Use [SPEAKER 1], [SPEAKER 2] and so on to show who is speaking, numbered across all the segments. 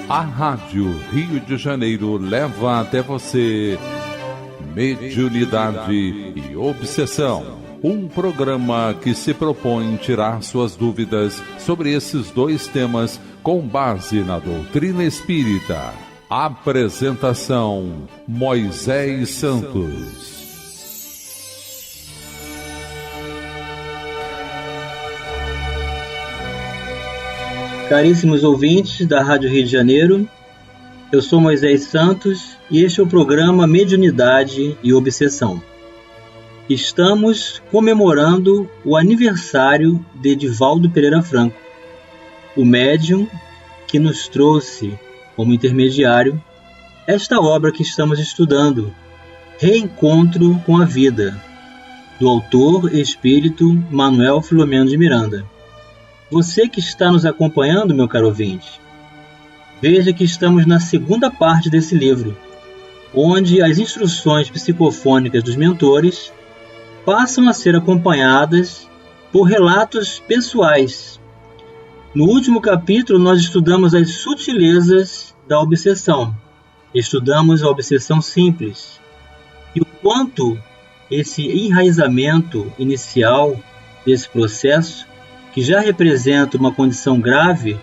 [SPEAKER 1] A Rádio Rio de Janeiro leva até você Mediunidade e Obsessão. Um programa que se propõe tirar suas dúvidas sobre esses dois temas com base na doutrina espírita. Apresentação: Moisés Santos.
[SPEAKER 2] Caríssimos ouvintes da Rádio Rio de Janeiro, eu sou Moisés Santos e este é o programa Mediunidade e Obsessão. Estamos comemorando o aniversário de Edivaldo Pereira Franco, o médium que nos trouxe como intermediário esta obra que estamos estudando, Reencontro com a Vida, do autor espírito Manuel Filomeno de Miranda. Você que está nos acompanhando, meu caro ouvinte, veja que estamos na segunda parte desse livro, onde as instruções psicofônicas dos mentores passam a ser acompanhadas por relatos pessoais. No último capítulo, nós estudamos as sutilezas da obsessão. Estudamos a obsessão simples e o quanto esse enraizamento inicial desse processo, que já representa uma condição grave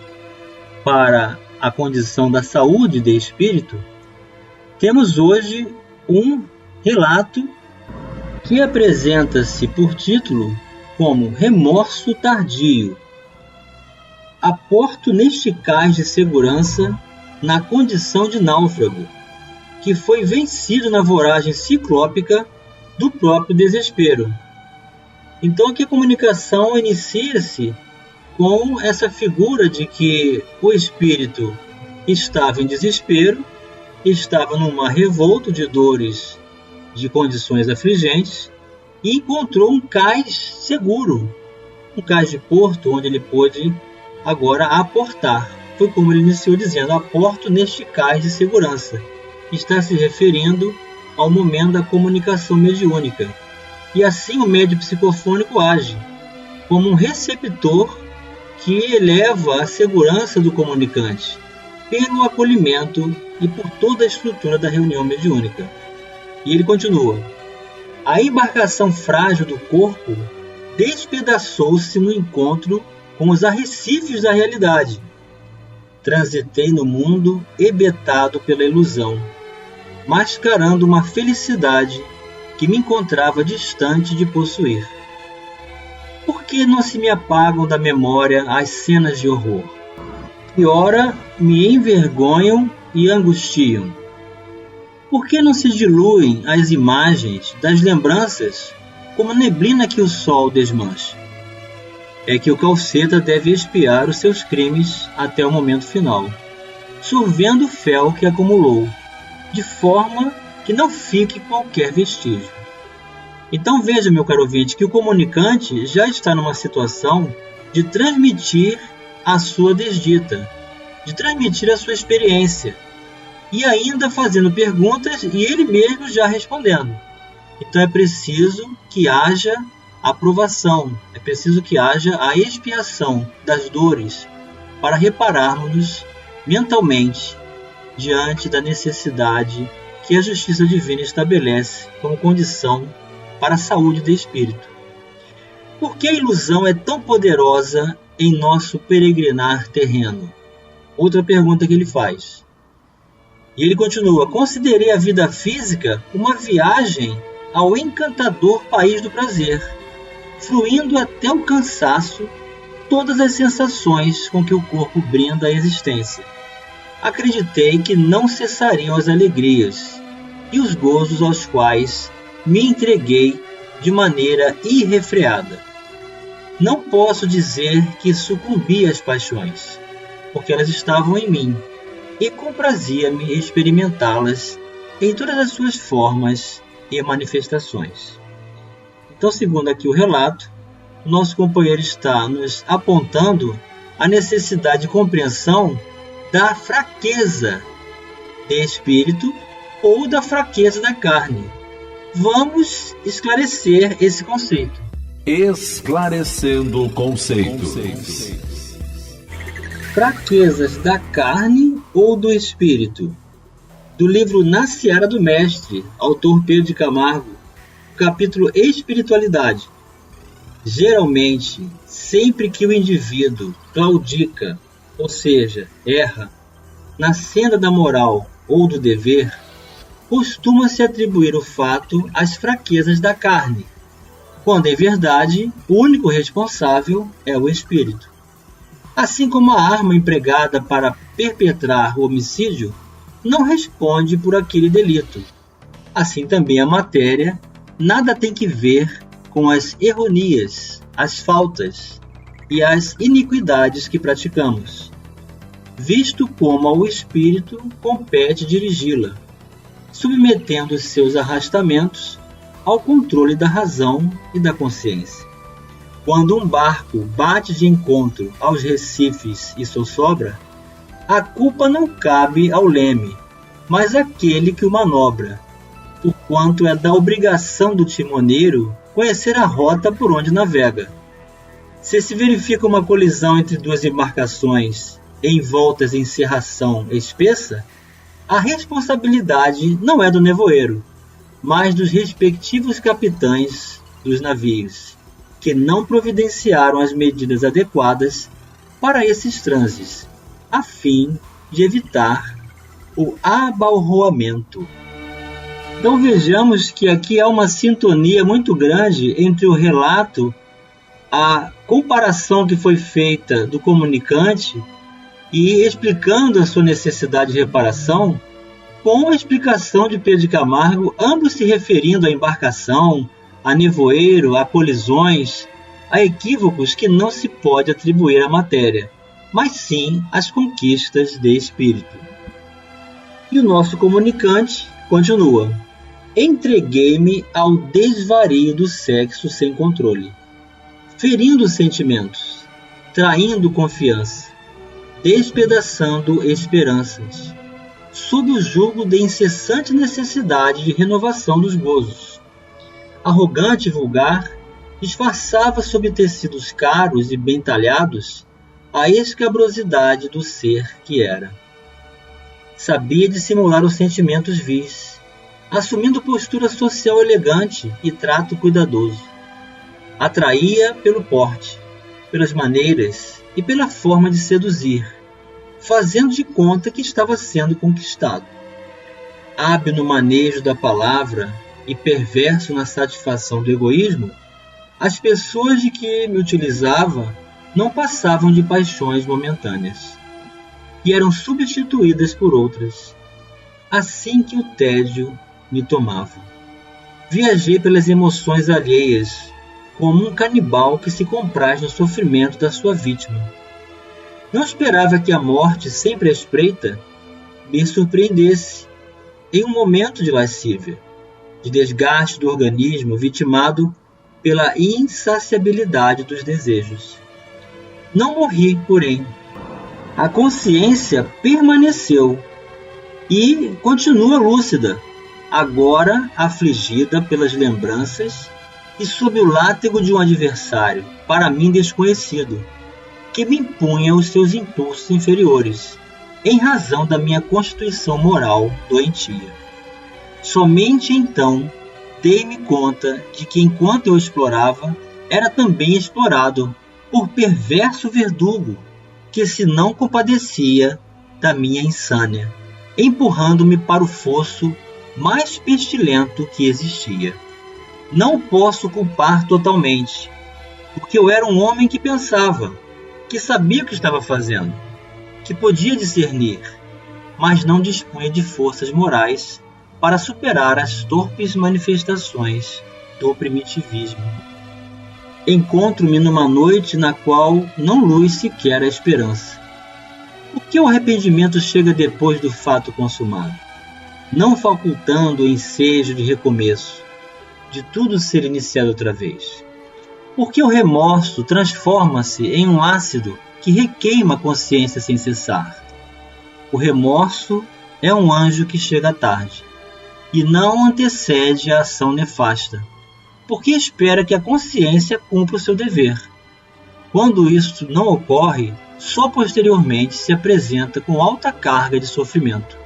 [SPEAKER 2] para a condição da saúde de espírito, temos hoje um relato que apresenta-se por título como Remorso Tardio. Aporto neste cais de segurança na condição de náufrago, que foi vencido na voragem ciclópica do próprio desespero. Então aqui a comunicação inicia-se com essa figura de que o espírito estava em desespero, estava num mar revolto de dores, de condições afligentes, e encontrou um cais seguro, um cais de porto onde ele pôde agora aportar. Foi como ele iniciou dizendo: aporto neste cais de segurança. Está se referindo ao momento da comunicação mediúnica. E assim o médium psicofônico age como um receptor que eleva a segurança do comunicante pelo acolhimento e por toda a estrutura da reunião mediúnica. E ele continua: a embarcação frágil do corpo despedaçou-se no encontro com os arrecifes da realidade. Transitei no mundo hebetado pela ilusão, mascarando uma felicidade que me encontrava distante de possuir. Por que não se me apagam da memória as cenas de horror, que ora me envergonham e angustiam? Por que não se diluem as imagens das lembranças como a neblina que o sol desmancha? É que o Calceta deve expiar os seus crimes até o momento final, sorvendo o fel que acumulou, de forma que não fique qualquer vestígio. Então veja, meu caro ouvinte, que o comunicante já está numa situação de transmitir a sua desdita, de transmitir a sua experiência, e ainda fazendo perguntas e ele mesmo já respondendo. Então é preciso que haja aprovação, é preciso que haja a expiação das dores para repararmos mentalmente diante da necessidade que a justiça divina estabelece como condição para a saúde do espírito. Por que a ilusão é tão poderosa em nosso peregrinar terreno? Outra pergunta que ele faz. E ele continua: considerei a vida física uma viagem ao encantador país do prazer, fluindo até o cansaço todas as sensações com que o corpo brinda a existência. Acreditei que não cessariam as alegrias e os gozos aos quais me entreguei de maneira irrefreada. Não posso dizer que sucumbi às paixões, porque elas estavam em mim, e comprazia-me experimentá-las em todas as suas formas e manifestações. Então, segundo aqui o relato, nosso companheiro está nos apontando a necessidade de compreensão da fraqueza de espírito ou da fraqueza da carne. Vamos esclarecer esse conceito.
[SPEAKER 1] Esclarecendo conceitos.
[SPEAKER 2] Fraquezas da carne ou do espírito? Do livro Na Seara do Mestre, autor Pedro de Camargo, capítulo Espiritualidade. Geralmente, sempre que o indivíduo claudica, ou seja, erra, na senda da moral ou do dever, costuma-se atribuir o fato às fraquezas da carne, quando, em verdade, o único responsável é o espírito. Assim como a arma empregada para perpetrar o homicídio não responde por aquele delito, assim também a matéria nada tem que ver com as erronias, as faltas e as iniquidades que praticamos, visto como ao espírito compete dirigi-la, submetendo seus arrastamentos ao controle da razão e da consciência. Quando um barco bate de encontro aos recifes e sossobra, a culpa não cabe ao leme, mas àquele que o manobra, porquanto é da obrigação do timoneiro conhecer a rota por onde navega. Se verifica uma colisão entre duas embarcações envoltas em cerração espessa, a responsabilidade não é do nevoeiro, mas dos respectivos capitães dos navios, que não providenciaram as medidas adequadas para esses transes, a fim de evitar o abalroamento. Então vejamos que aqui há uma sintonia muito grande entre o relato, a comparação que foi feita do comunicante e explicando a sua necessidade de reparação, com a explicação de Pedro de Camargo, ambos se referindo à embarcação, a nevoeiro, a colisões, a equívocos que não se pode atribuir à matéria, mas sim às conquistas de espírito. E o nosso comunicante continua: entreguei-me ao desvario do sexo sem controle, ferindo sentimentos, traindo confiança, despedaçando esperanças, sob o jugo de incessante necessidade de renovação dos gozos. Arrogante e vulgar, disfarçava sob tecidos caros e bem talhados a escabrosidade do ser que era. Sabia dissimular os sentimentos vis, assumindo postura social elegante e trato cuidadoso. Atraía pelo porte, pelas maneiras e pela forma de seduzir, fazendo de conta que estava sendo conquistado. Hábil no manejo da palavra e perverso na satisfação do egoísmo, as pessoas de que me utilizava não passavam de paixões momentâneas, e eram substituídas por outras, assim que o tédio me tomava. Viajei pelas emoções alheias, como um canibal que se compraz no sofrimento da sua vítima. Não esperava que a morte, sempre à espreita, me surpreendesse em um momento de lascívia, de desgaste do organismo vitimado pela insaciabilidade dos desejos. Não morri, porém. A consciência permaneceu e continua lúcida, agora afligida pelas lembranças e sob o látego de um adversário, para mim desconhecido, que me impunha os seus impulsos inferiores, em razão da minha constituição moral doentia. Somente então dei-me conta de que, enquanto eu explorava, era também explorado por perverso verdugo que se não compadecia da minha insânia, empurrando-me para o fosso mais pestilento que existia. Não posso culpar totalmente, porque eu era um homem que pensava, que sabia o que estava fazendo, que podia discernir, mas não dispunha de forças morais para superar as torpes manifestações do primitivismo. Encontro-me numa noite na qual não luz sequer a esperança. Por que o arrependimento chega depois do fato consumado, não facultando o ensejo de recomeço, de tudo ser iniciado outra vez? Por que o remorso transforma-se em um ácido que requeima a consciência sem cessar? O remorso é um anjo que chega tarde e não antecede a ação nefasta, porque espera que a consciência cumpra o seu dever. Quando isto não ocorre, só posteriormente se apresenta com alta carga de sofrimento.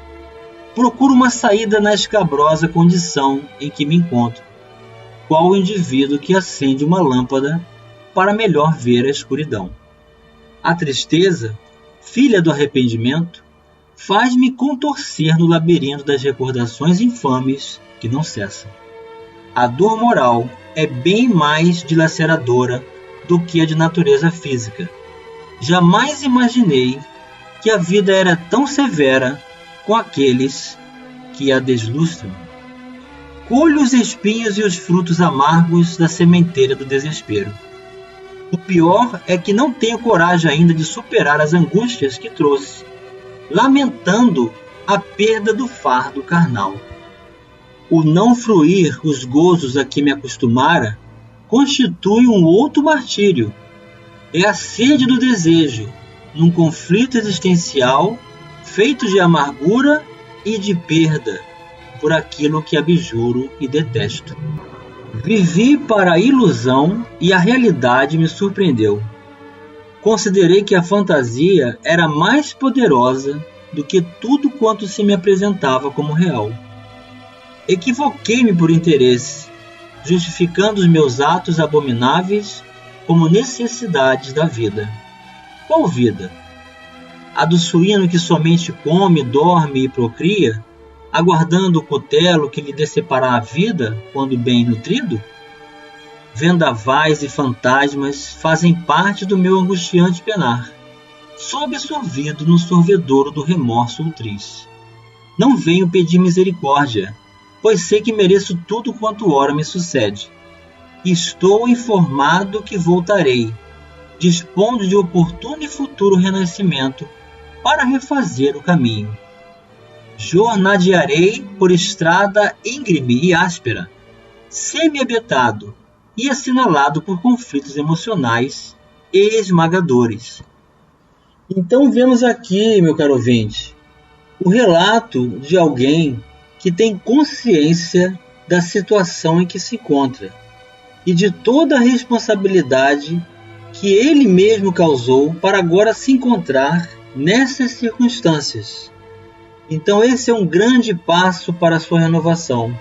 [SPEAKER 2] Procuro uma saída na escabrosa condição em que me encontro, qual o indivíduo que acende uma lâmpada para melhor ver a escuridão. A tristeza, filha do arrependimento, faz-me contorcer no labirinto das recordações infames que não cessam. A dor moral é bem mais dilaceradora do que a de natureza física. Jamais imaginei que a vida era tão severa com aqueles que a deslustram. Colho os espinhos e os frutos amargos da sementeira do desespero. O pior é que não tenho coragem ainda de superar as angústias que trouxe, lamentando a perda do fardo carnal. O não fruir os gozos a que me acostumara constitui um outro martírio. É a sede do desejo, num conflito existencial feito de amargura e de perda por aquilo que abjuro e detesto. Vivi para a ilusão e a realidade me surpreendeu. Considerei que a fantasia era mais poderosa do que tudo quanto se me apresentava como real. Equivoquei-me por interesse, justificando os meus atos abomináveis como necessidades da vida. Qual vida? A do suíno que somente come, dorme e procria, aguardando o cutelo que lhe decepará a vida quando bem nutrido? Vendavais e fantasmas fazem parte do meu angustiante penar. Sou absorvido no sorvedouro do remorso ultriz. Não venho pedir misericórdia, pois sei que mereço tudo quanto ora me sucede. Estou informado que voltarei, dispondo de oportuno e futuro renascimento para refazer o caminho. Jornadearei por estrada íngreme e áspera, semi-habitado e assinalado por conflitos emocionais e esmagadores. Então vemos aqui, meu caro ouvinte, o relato de alguém que tem consciência da situação em que se encontra e de toda a responsabilidade que ele mesmo causou para agora se encontrar nessas circunstâncias. Então esse é um grande passo para a sua renovação,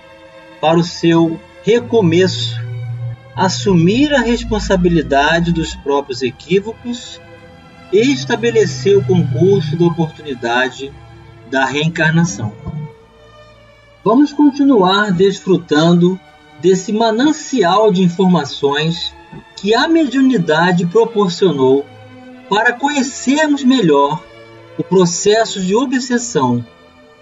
[SPEAKER 2] para o seu recomeço, assumir a responsabilidade dos próprios equívocos e estabelecer o concurso da oportunidade da reencarnação. Vamos continuar desfrutando desse manancial de informações que a mediunidade proporcionou para conhecermos melhor o processo de obsessão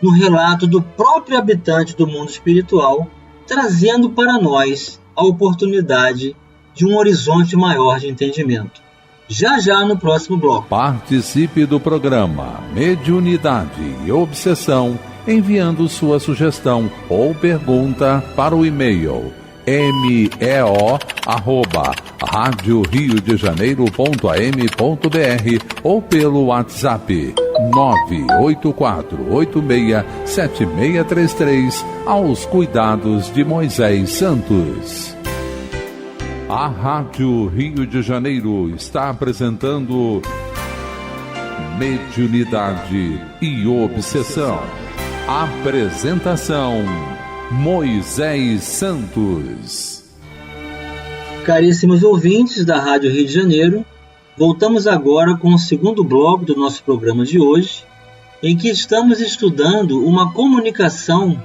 [SPEAKER 2] no relato do próprio habitante do mundo espiritual, trazendo para nós a oportunidade de um horizonte maior de entendimento. Já no próximo bloco.
[SPEAKER 1] Participe do programa Mediunidade e Obsessão enviando sua sugestão ou pergunta para o e-mail meo@radioriodejaneiro.am.br ou pelo WhatsApp 984867633 aos cuidados de Moisés Santos. A Rádio Rio de Janeiro está apresentando Mediunidade e Obsessão. Apresentação Moisés Santos.
[SPEAKER 2] Caríssimos ouvintes da Rádio Rio de Janeiro, voltamos agora com o segundo bloco do nosso programa de hoje, em que estamos estudando uma comunicação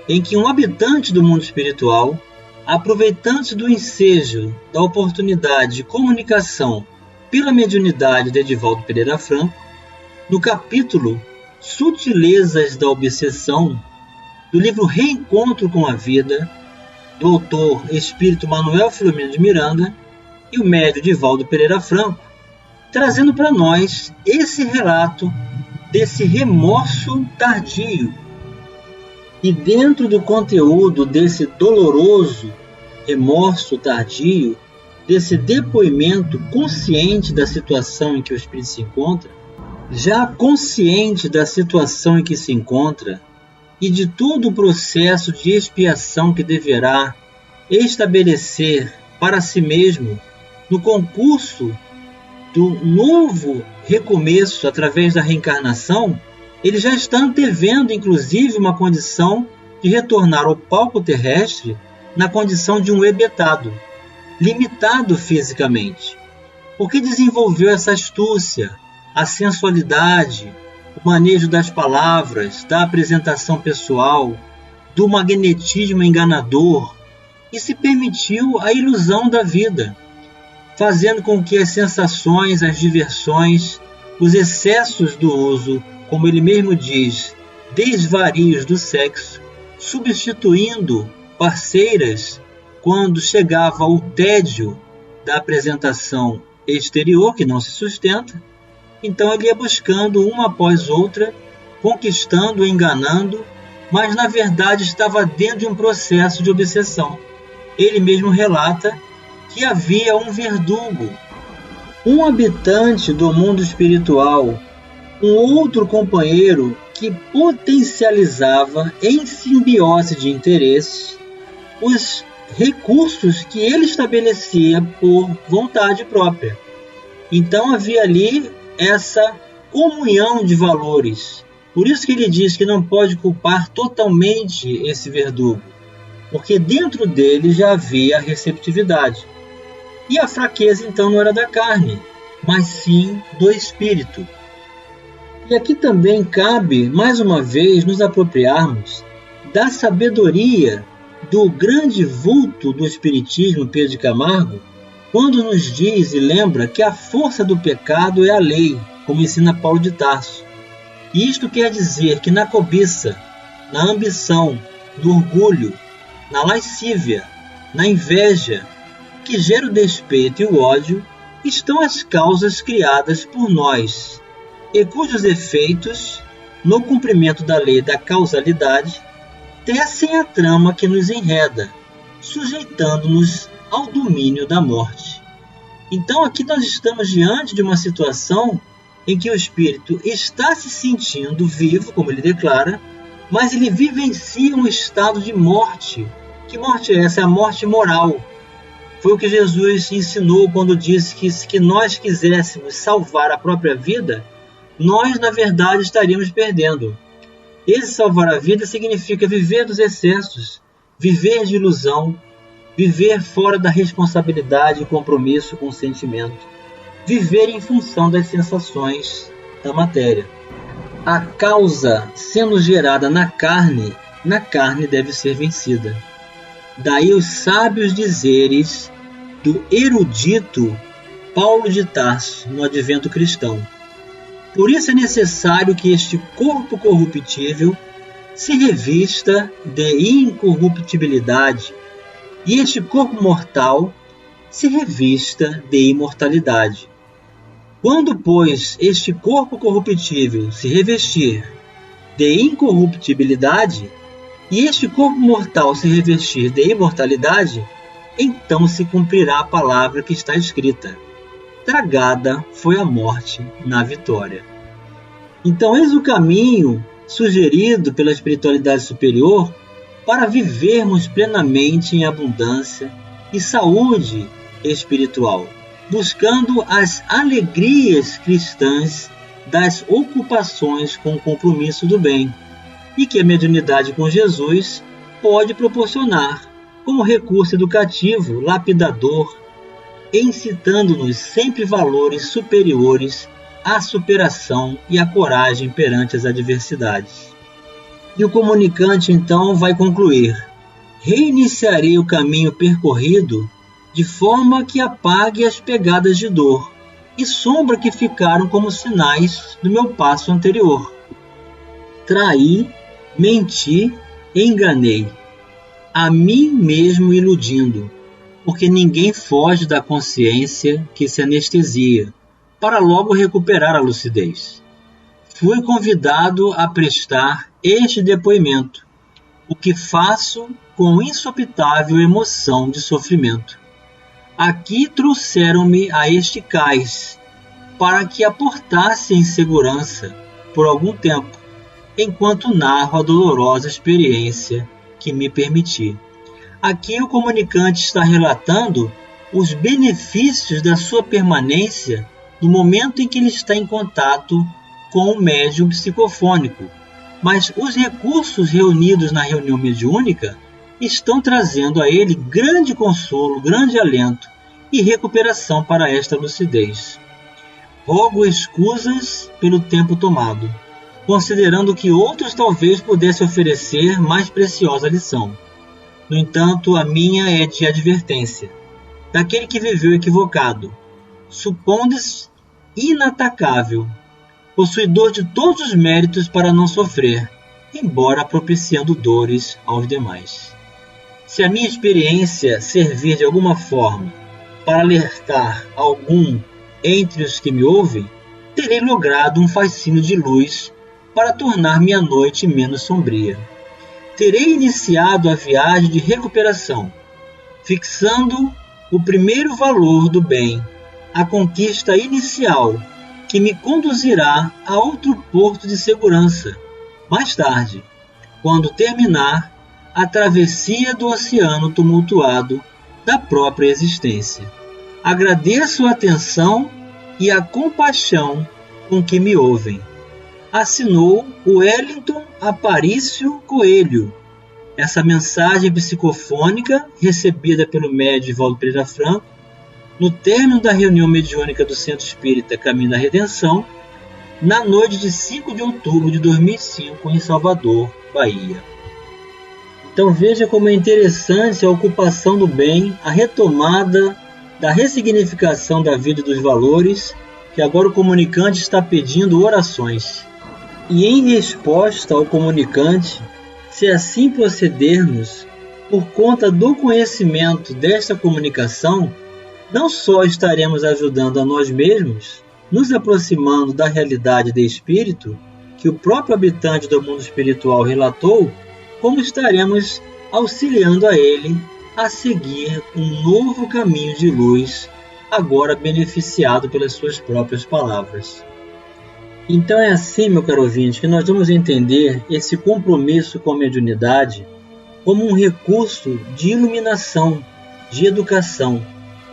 [SPEAKER 2] em que um habitante do mundo espiritual, aproveitando-se do ensejo da oportunidade de comunicação pela mediunidade de Edivaldo Pereira Franco, no capítulo Sutilezas da Obsessão, do livro Reencontro com a Vida, do autor Espírito Manuel Filomeno de Miranda e o médium Edivaldo Pereira Franco, trazendo para nós esse relato desse remorso tardio. E dentro do conteúdo desse doloroso remorso tardio, desse depoimento consciente da situação em que o espírito se encontra, já consciente da situação em que se encontra e de todo o processo de expiação que deverá estabelecer para si mesmo no concurso do novo recomeço através da reencarnação, ele já está antevendo, inclusive, uma condição de retornar ao palco terrestre na condição de um hebetado, limitado fisicamente, porque desenvolveu essa astúcia, a sensualidade, o manejo das palavras, da apresentação pessoal, do magnetismo enganador, e se permitiu a ilusão da vida, fazendo com que as sensações, as diversões, os excessos do uso, como ele mesmo diz, desvarios do sexo, substituindo parceiras quando chegava o tédio da apresentação exterior, que não se sustenta. Então ele ia buscando uma após outra, conquistando, enganando, mas na verdade estava dentro de um processo de obsessão. Ele mesmo relata que havia um verdugo, um habitante do mundo espiritual, um outro companheiro que potencializava em simbiose de interesses os recursos que ele estabelecia por vontade própria. Então havia ali essa comunhão de valores. Por isso que ele diz que não pode culpar totalmente esse verdugo, porque dentro dele já havia a receptividade. E a fraqueza então não era da carne, mas sim do espírito. E aqui também cabe, mais uma vez, nos apropriarmos da sabedoria do grande vulto do Espiritismo, Pedro de Camargo, quando nos diz e lembra que a força do pecado é a lei, como ensina Paulo de Tarso. E isto quer dizer que na cobiça, na ambição, no orgulho, na lascívia, na inveja, que gera o despeito e o ódio, estão as causas criadas por nós, e cujos efeitos, no cumprimento da lei da causalidade, tecem a trama que nos enreda, sujeitando-nos ao domínio da morte. Então aqui nós estamos diante de uma situação em que o espírito está se sentindo vivo, como ele declara, mas ele vivencia um estado de morte. Que morte é essa? É a morte moral. Foi o que Jesus ensinou quando disse que se nós quiséssemos salvar a própria vida, nós, na verdade, estaríamos perdendo. Esse salvar a vida significa viver dos excessos, viver de ilusão, viver fora da responsabilidade e compromisso com o sentimento, viver em função das sensações da matéria. A causa sendo gerada na carne deve ser vencida. Daí os sábios dizeres do erudito Paulo de Tarso no Advento Cristão. Por isso é necessário que este corpo corruptível se revista de incorruptibilidade e este corpo mortal se revista de imortalidade. Quando, pois, este corpo corruptível se revestir de incorruptibilidade e este corpo mortal se revestir de imortalidade, então se cumprirá a palavra que está escrita: tragada foi a morte na vitória. Então eis o caminho sugerido pela espiritualidade superior para vivermos plenamente em abundância e saúde espiritual, buscando as alegrias cristãs das ocupações com o compromisso do bem, e que a mediunidade com Jesus pode proporcionar como recurso educativo, lapidador, incitando-nos sempre valores superiores à superação e à coragem perante as adversidades. E o comunicante então vai concluir: reiniciarei o caminho percorrido de forma que apague as pegadas de dor e sombra que ficaram como sinais do meu passo anterior. Traí, menti, enganei, a mim mesmo iludindo, porque ninguém foge da consciência que se anestesia, para logo recuperar a lucidez. Fui convidado a prestar este depoimento, o que faço com insopitável emoção de sofrimento. Aqui trouxeram-me a este cais, para que aportasse em segurança por algum tempo, enquanto narro a dolorosa experiência que me permiti. Aqui o comunicante está relatando os benefícios da sua permanência no momento em que ele está em contato com o médium psicofônico, mas os recursos reunidos na reunião mediúnica estão trazendo a ele grande consolo, grande alento e recuperação para esta lucidez. Rogo escusas pelo tempo tomado, considerando que outros talvez pudessem oferecer mais preciosa lição. No entanto, a minha é de advertência, daquele que viveu equivocado, supondo-se inatacável, possuidor de todos os méritos para não sofrer, embora propiciando dores aos demais. Se a minha experiência servir de alguma forma para alertar algum entre os que me ouvem, terei logrado um fascínio de luz para tornar minha noite menos sombria. Terei iniciado a viagem de recuperação, fixando o primeiro valor do bem, a conquista inicial, que me conduzirá a outro porto de segurança. Mais tarde, quando terminar a travessia do oceano tumultuado da própria existência. Agradeço a atenção e a compaixão com que me ouvem. Assinou Wellington Aparício Coelho. Essa mensagem psicofônica, recebida pelo médium Valdo Pereira Franco, no término da reunião mediúnica do Centro Espírita Caminho da Redenção, na noite de 5 de outubro de 2005, em Salvador, Bahia. Então veja como é interessante a ocupação do bem, a retomada da ressignificação da vida e dos valores, que agora o comunicante está pedindo orações. E em resposta ao comunicante, se assim procedermos, por conta do conhecimento desta comunicação, não só estaremos ajudando a nós mesmos, nos aproximando da realidade de espírito, que o próprio habitante do mundo espiritual relatou, como estaremos auxiliando a ele a seguir um novo caminho de luz, agora beneficiado pelas suas próprias palavras. Então é assim, meu caro ouvinte, que nós vamos entender esse compromisso com a mediunidade como um recurso de iluminação, de educação,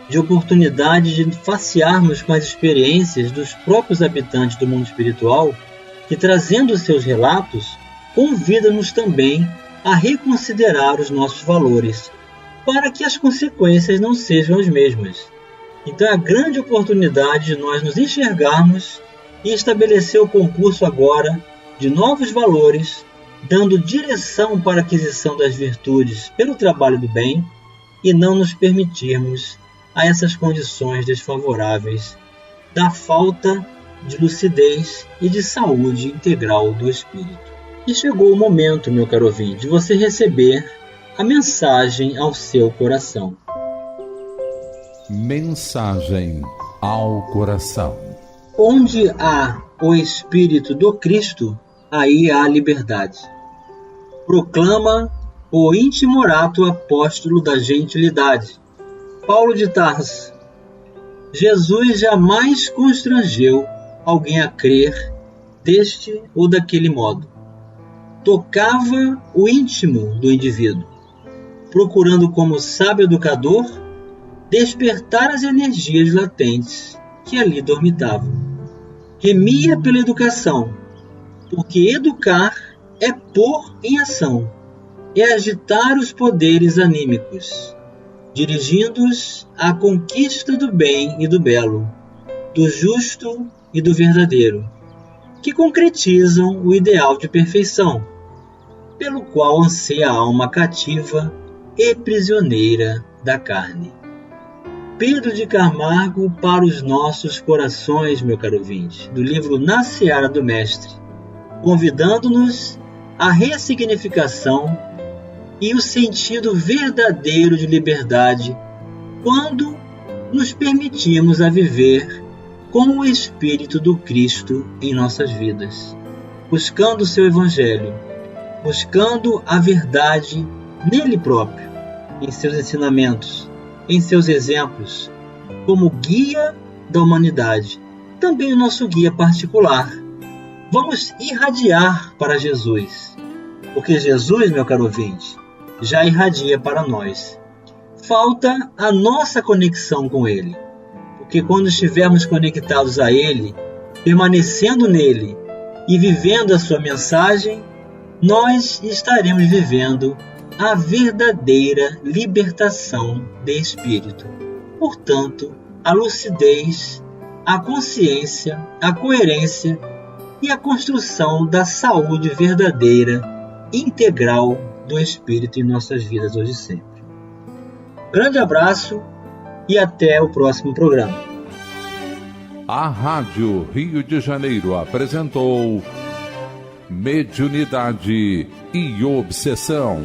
[SPEAKER 2] de oportunidade de facearmos com as experiências dos próprios habitantes do mundo espiritual, que, trazendo seus relatos, convida-nos também a reconsiderar os nossos valores, para que as consequências não sejam as mesmas. Então é a grande oportunidade de nós nos enxergarmos e estabelecer o concurso agora de novos valores, dando direção para a aquisição das virtudes pelo trabalho do bem e não nos permitirmos a essas condições desfavoráveis da falta de lucidez e de saúde integral do espírito. E chegou o momento, meu caro ouvinte, de você receber a mensagem ao seu coração.
[SPEAKER 1] Mensagem ao coração.
[SPEAKER 2] Onde há o Espírito do Cristo, aí há liberdade. Proclama o intimorato apóstolo da gentilidade, Paulo de Tarso. Jesus jamais constrangeu alguém a crer deste ou daquele modo. Tocava o íntimo do indivíduo, procurando como sábio educador despertar as energias latentes que ali dormitavam. Remia pela educação, porque educar é pôr em ação, é agitar os poderes anímicos, dirigindo-os à conquista do bem e do belo, do justo e do verdadeiro, que concretizam o ideal de perfeição, pelo qual anseia a alma cativa e prisioneira da carne. Pedro de Camargo para os nossos corações, meu caro ouvinte, do livro Na Seara do Mestre, convidando-nos à ressignificação e o sentido verdadeiro de liberdade quando nos permitimos a viver com o Espírito do Cristo em nossas vidas, buscando o seu Evangelho, buscando a verdade nele próprio, em seus ensinamentos, em seus exemplos, como guia da humanidade, também o nosso guia particular. Vamos irradiar para Jesus, porque Jesus, meu caro ouvinte, já irradia para nós. Falta a nossa conexão com Ele, porque quando estivermos conectados a Ele, permanecendo nele e vivendo a sua mensagem, nós estaremos vivendo a verdadeira libertação de espírito. Portanto, a lucidez, a consciência, a coerência e a construção da saúde verdadeira, integral do espírito em nossas vidas hoje e sempre. Grande abraço e até o próximo programa.
[SPEAKER 1] A Rádio Rio de Janeiro apresentou Mediunidade e Obsessão.